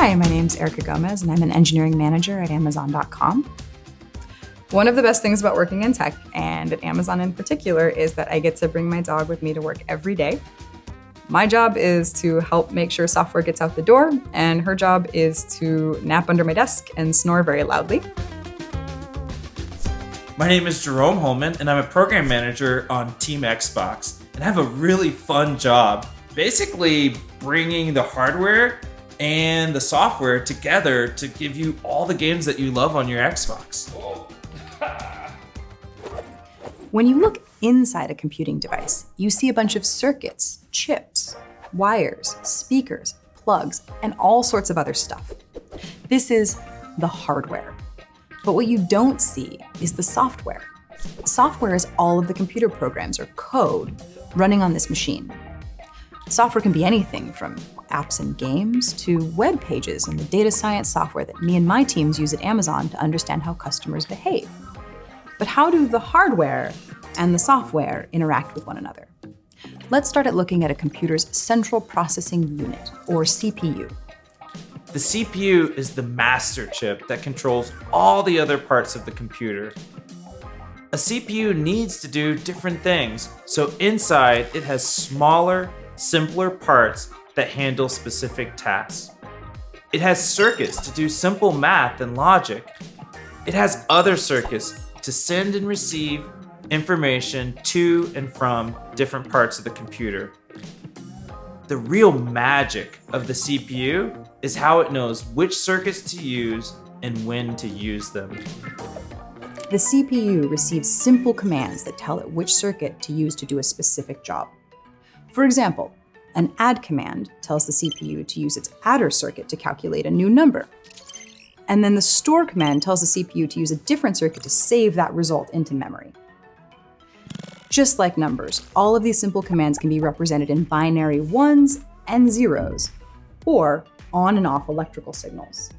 Hi, my name's Erica Gomez, and I'm an engineering manager at Amazon.com. One of the best things about working in tech, and at Amazon in particular, is that I get to bring my dog with me to work every day. My job is to help make sure software gets out the door, and her job is to nap under my desk and snore very loudly. My name is Jerome Holman, and I'm a program manager on Team Xbox, and I have a really fun job, basically bringing the hardware and the software together to give you all the games that you love on your Xbox. When you look inside a computing device, you see a bunch of circuits, chips, wires, speakers, plugs, and all sorts of other stuff. This is the hardware. But what you don't see is the software. Software is all of the computer programs or code running on this machine. Software can be anything from apps and games to web pages and the data science software that me and my teams use at Amazon to understand how customers behave. But how do the hardware and the software interact with one another? Let's start at looking at a computer's central processing unit, or CPU. The CPU is the master chip that controls all the other parts of the computer. A CPU needs to do different things, so inside it has smaller, simpler parts that handle specific tasks. It has circuits to do simple math and logic. It has other circuits to send and receive information to and from different parts of the computer. The real magic of the CPU is how it knows which circuits to use and when to use them. The CPU receives simple commands that tell it which circuit to use to do a specific job. For example, an add command tells the CPU to use its adder circuit to calculate a new number. And then the store command tells the CPU to use a different circuit to save that result into memory. Just like numbers, all of these simple commands can be represented in binary ones and zeros, or on and off electrical signals.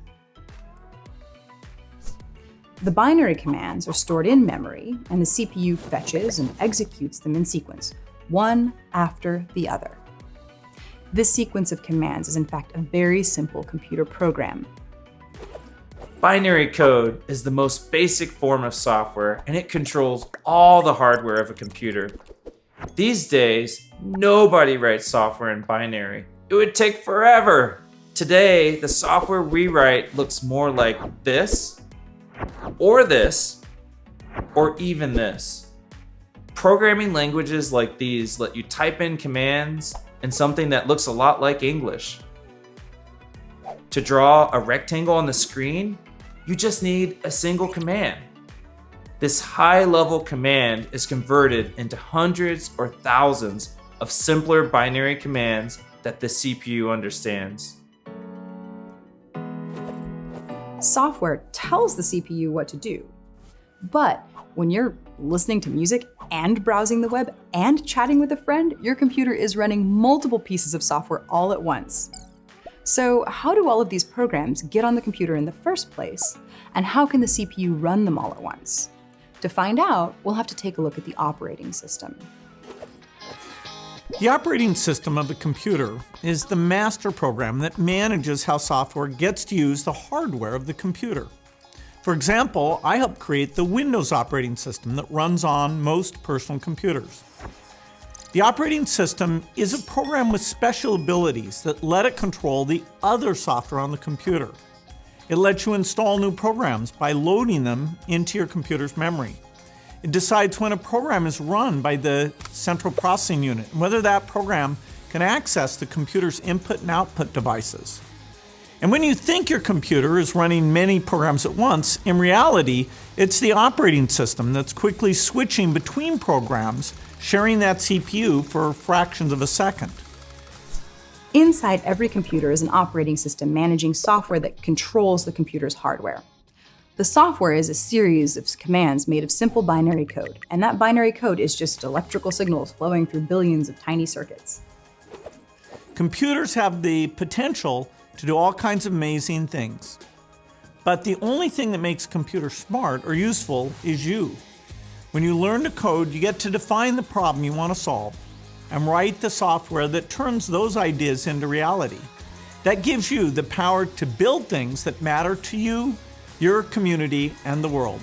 The binary commands are stored in memory, and the CPU fetches and executes them in sequence, one after the other. This sequence of commands is in fact a very simple computer program. Binary code is the most basic form of software, and it controls all the hardware of a computer. These days, nobody writes software in binary. It would take forever. Today, the software we write looks more like this, or even this. Programming languages like these let you type in commands in something that looks a lot like English. To draw a rectangle on the screen, you just need a single command. This high-level command is converted into hundreds or thousands of simpler binary commands that the CPU understands. Software tells the CPU what to do. But when you're listening to music and browsing the web and chatting with a friend, your computer is running multiple pieces of software all at once. So how do all of these programs get on the computer in the first place? And how can the CPU run them all at once? To find out, we'll have to take a look at the operating system. The operating system of a computer is the master program that manages how software gets to use the hardware of the computer. For example, I helped create the Windows operating system that runs on most personal computers. The operating system is a program with special abilities that let it control the other software on the computer. It lets you install new programs by loading them into your computer's memory. It decides when a program is run by the central processing unit and whether that program can access the computer's input and output devices. And when you think your computer is running many programs at once, in reality, it's the operating system that's quickly switching between programs, sharing that CPU for fractions of a second. Inside every computer is an operating system managing software that controls the computer's hardware. The software is a series of commands made of simple binary code, and that binary code is just electrical signals flowing through billions of tiny circuits. Computers have the potential to do all kinds of amazing things. But the only thing that makes a computer smart or useful is you. When you learn to code, you get to define the problem you want to solve and write the software that turns those ideas into reality. That gives you the power to build things that matter to you, your community, and the world.